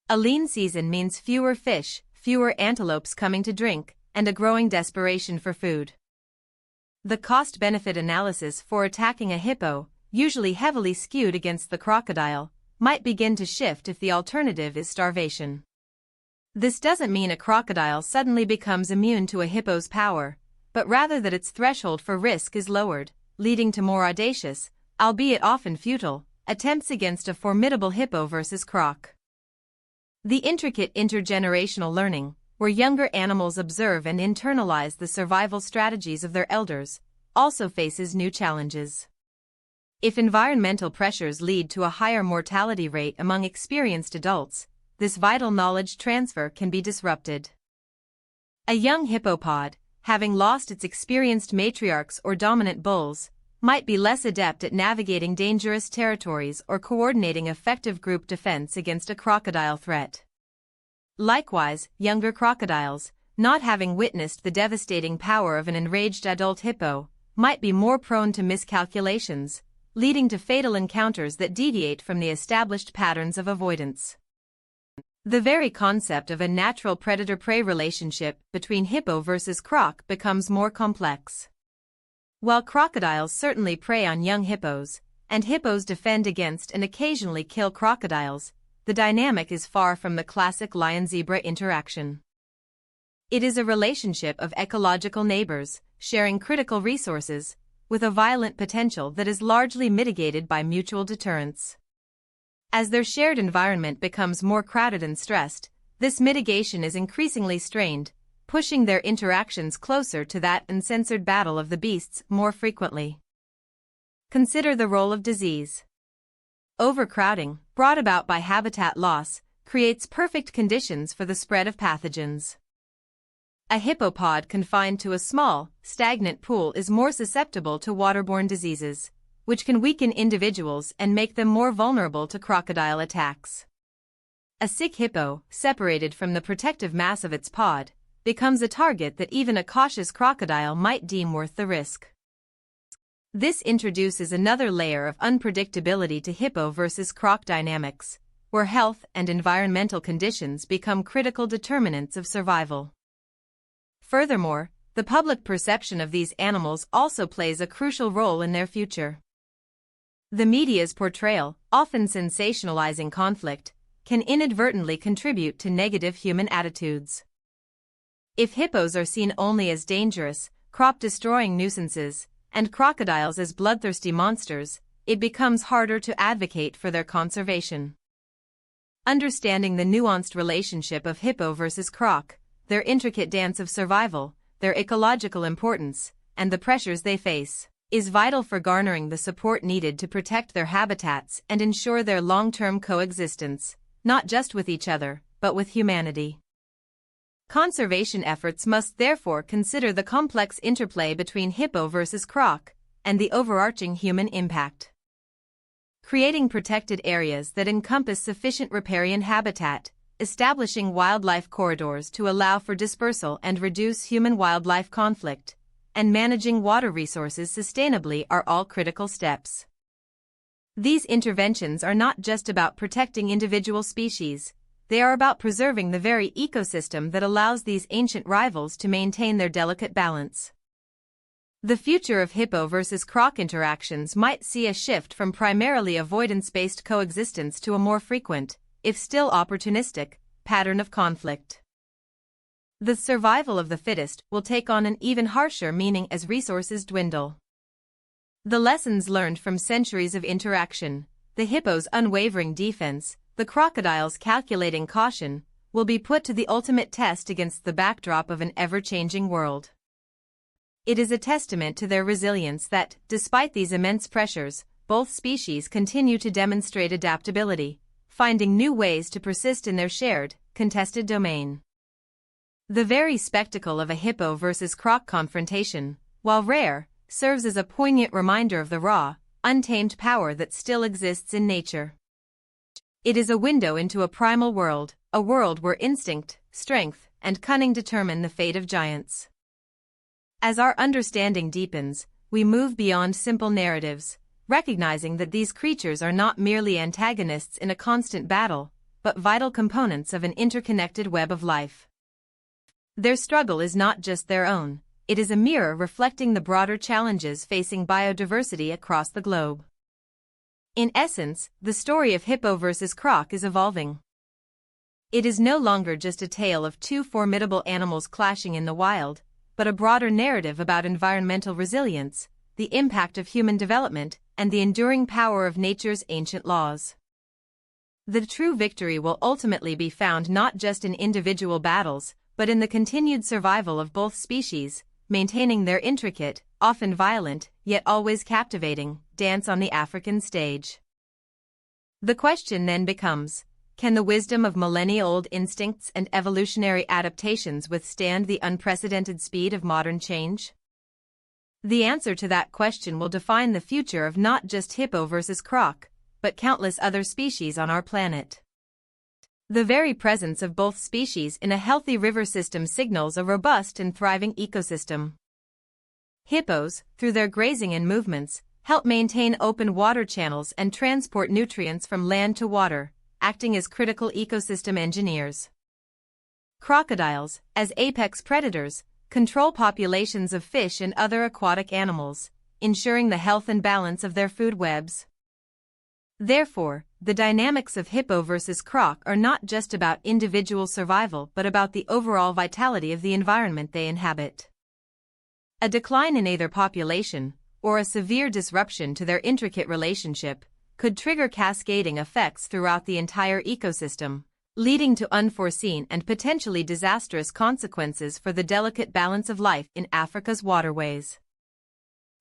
Speaker 1: A lean season means fewer fish, fewer antelopes coming to drink, and a growing desperation for food. The cost-benefit analysis for attacking a hippo, usually heavily skewed against the crocodile, might begin to shift if the alternative is starvation. This doesn't mean a crocodile suddenly becomes immune to a hippo's power, but rather that its threshold for risk is lowered, leading to more audacious, albeit often futile, attempts against a formidable hippo versus croc. The intricate intergenerational learning, where younger animals observe and internalize the survival strategies of their elders, also faces new challenges. If environmental pressures lead to a higher mortality rate among experienced adults, this vital knowledge transfer can be disrupted. A young hippopod, having lost its experienced matriarchs or dominant bulls, might be less adept at navigating dangerous territories or coordinating effective group defense against a crocodile threat. Likewise, younger crocodiles, not having witnessed the devastating power of an enraged adult hippo, might be more prone to miscalculations, leading to fatal encounters that deviate from the established patterns of avoidance. The very concept of a natural predator-prey relationship between hippo versus croc becomes more complex. While crocodiles certainly prey on young hippos, and hippos defend against and occasionally kill crocodiles, the dynamic is far from the classic lion-zebra interaction. It is a relationship of ecological neighbors, sharing critical resources, with a violent potential that is largely mitigated by mutual deterrence. As their shared environment becomes more crowded and stressed, this mitigation is increasingly strained, pushing their interactions closer to that uncensored battle of the beasts more frequently. Consider the role of disease. Overcrowding, brought about by habitat loss, creates perfect conditions for the spread of pathogens. A hippopod confined to a small, stagnant pool is more susceptible to waterborne diseases, which can weaken individuals and make them more vulnerable to crocodile attacks. A sick hippo, separated from the protective mass of its pod, becomes a target that even a cautious crocodile might deem worth the risk. This introduces another layer of unpredictability to hippo versus croc dynamics, where health and environmental conditions become critical determinants of survival. Furthermore, the public perception of these animals also plays a crucial role in their future. The media's portrayal, often sensationalizing conflict, can inadvertently contribute to negative human attitudes. If hippos are seen only as dangerous, crop-destroying nuisances, and crocodiles as bloodthirsty monsters, it becomes harder to advocate for their conservation. Understanding the nuanced relationship of hippo versus croc, their intricate dance of survival, their ecological importance, and the pressures they face, is vital for garnering the support needed to protect their habitats and ensure their long-term coexistence, not just with each other, but with humanity. Conservation efforts must therefore consider the complex interplay between hippo versus croc, and the overarching human impact. Creating protected areas that encompass sufficient riparian habitat, establishing wildlife corridors to allow for dispersal and reduce human-wildlife conflict, and managing water resources sustainably are all critical steps. These interventions are not just about protecting individual species, they are about preserving the very ecosystem that allows these ancient rivals to maintain their delicate balance. The future of hippo versus croc interactions might see a shift from primarily avoidance-based coexistence to a more frequent, if still opportunistic, pattern of conflict. The survival of the fittest will take on an even harsher meaning as resources dwindle. The lessons learned from centuries of interaction, the hippo's unwavering defense, the crocodile's calculating caution, will be put to the ultimate test against the backdrop of an ever-changing world. It is a testament to their resilience that, despite these immense pressures, both species continue to demonstrate adaptability, finding new ways to persist in their shared, contested domain. The very spectacle of a hippo versus croc confrontation, while rare, serves as a poignant reminder of the raw, untamed power that still exists in nature. It is a window into a primal world, a world where instinct, strength, and cunning determine the fate of giants. As our understanding deepens, we move beyond simple narratives, recognizing that these creatures are not merely antagonists in a constant battle, but vital components of an interconnected web of life. Their struggle is not just their own, it is a mirror reflecting the broader challenges facing biodiversity across the globe. In essence, the story of hippo versus croc is evolving. It is no longer just a tale of two formidable animals clashing in the wild, but a broader narrative about environmental resilience, the impact of human development, and the enduring power of nature's ancient laws. The true victory will ultimately be found not just in individual battles, but in the continued survival of both species, maintaining their intricate, often violent, yet always captivating, dance on the African stage. The question then becomes, can the wisdom of millennia-old instincts and evolutionary adaptations withstand the unprecedented speed of modern change? The answer to that question will define the future of not just hippo versus croc, but countless other species on our planet. The very presence of both species in a healthy river system signals a robust and thriving ecosystem. Hippos, through their grazing and movements, help maintain open water channels and transport nutrients from land to water, acting as critical ecosystem engineers. Crocodiles, as apex predators, control populations of fish and other aquatic animals, ensuring the health and balance of their food webs. Therefore, the dynamics of hippo versus croc are not just about individual survival but about the overall vitality of the environment they inhabit. A decline in either population, or a severe disruption to their intricate relationship, could trigger cascading effects throughout the entire ecosystem, leading to unforeseen and potentially disastrous consequences for the delicate balance of life in Africa's waterways.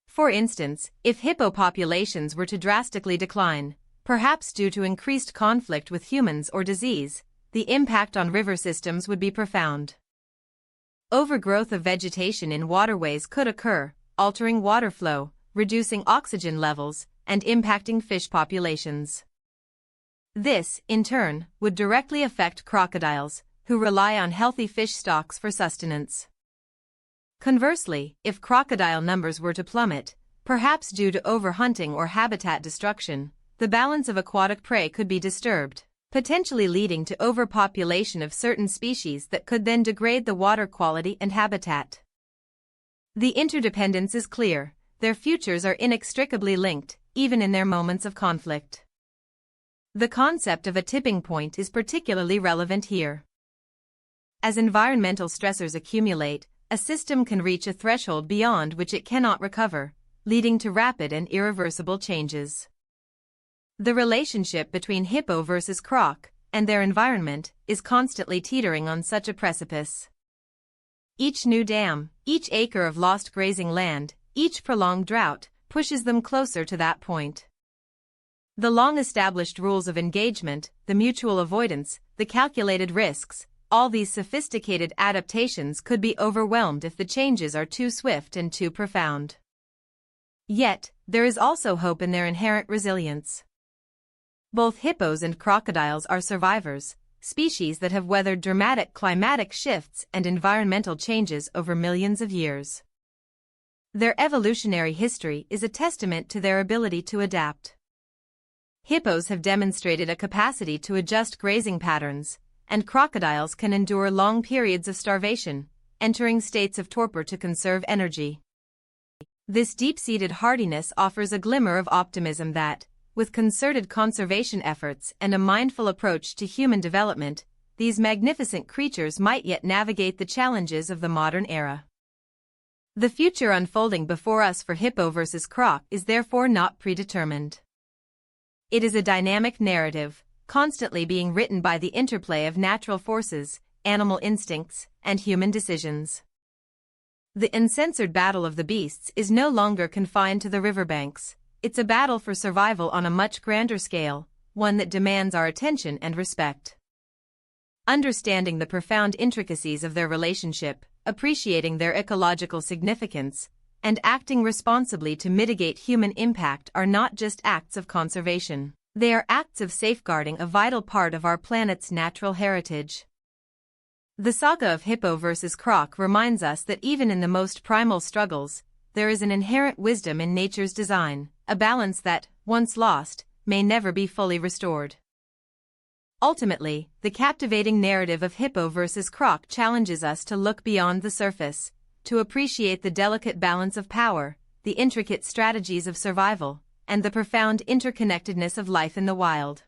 Speaker 1: For instance, if hippo populations were to drastically decline, perhaps due to increased conflict with humans or disease, the impact on river systems would be profound. Overgrowth of vegetation in waterways could occur, altering water flow, reducing oxygen levels, and impacting fish populations. This, in turn, would directly affect crocodiles, who rely on healthy fish stocks for sustenance. Conversely, if crocodile numbers were to plummet, perhaps due to overhunting or habitat destruction, the balance of aquatic prey could be disturbed, potentially leading to overpopulation of certain species that could then degrade the water quality and habitat. The interdependence is clear, their futures are inextricably linked, even in their moments of conflict. The concept of a tipping point is particularly relevant here. As environmental stressors accumulate, a system can reach a threshold beyond which it cannot recover, leading to rapid and irreversible changes. The relationship between hippo versus croc and their environment is constantly teetering on such a precipice. Each new dam, each acre of lost grazing land, each prolonged drought, pushes them closer to that point. The long-established rules of engagement, the mutual avoidance, the calculated risks, all these sophisticated adaptations could be overwhelmed if the changes are too swift and too profound. Yet, there is also hope in their inherent resilience. Both hippos and crocodiles are survivors, species that have weathered dramatic climatic shifts and environmental changes over millions of years. Their evolutionary history is a testament to their ability to adapt. Hippos have demonstrated a capacity to adjust grazing patterns, and crocodiles can endure long periods of starvation, entering states of torpor to conserve energy. This deep-seated hardiness offers a glimmer of optimism that, with concerted conservation efforts and a mindful approach to human development, these magnificent creatures might yet navigate the challenges of the modern era. The future unfolding before us for hippo versus croc is therefore not predetermined. It is a dynamic narrative, constantly being written by the interplay of natural forces, animal instincts, and human decisions. The uncensored battle of the beasts is no longer confined to the riverbanks. It's a battle for survival on a much grander scale, one that demands our attention and respect. Understanding the profound intricacies of their relationship, appreciating their ecological significance, and acting responsibly to mitigate human impact are not just acts of conservation. They are acts of safeguarding a vital part of our planet's natural heritage. The saga of hippo versus croc reminds us that even in the most primal struggles, there is an inherent wisdom in nature's design, a balance that, once lost, may never be fully restored. Ultimately, the captivating narrative of Hippo vs. Croc challenges us to look beyond the surface, to appreciate the delicate balance of power, the intricate strategies of survival, and the profound interconnectedness of life in the wild.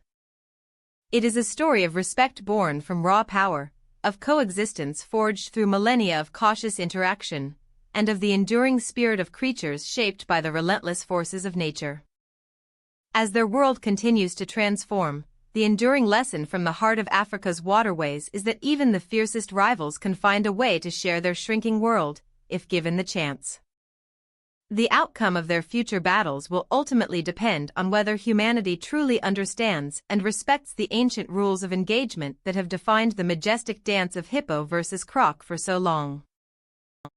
Speaker 1: It is a story of respect born from raw power, of coexistence forged through millennia of cautious interaction, and of the enduring spirit of creatures shaped by the relentless forces of nature. As their world continues to transform, the enduring lesson from the heart of Africa's waterways is that even the fiercest rivals can find a way to share their shrinking world, if given the chance. The outcome of their future battles will ultimately depend on whether humanity truly understands and respects the ancient rules of engagement that have defined the majestic dance of Hippo vs. Croc for so long.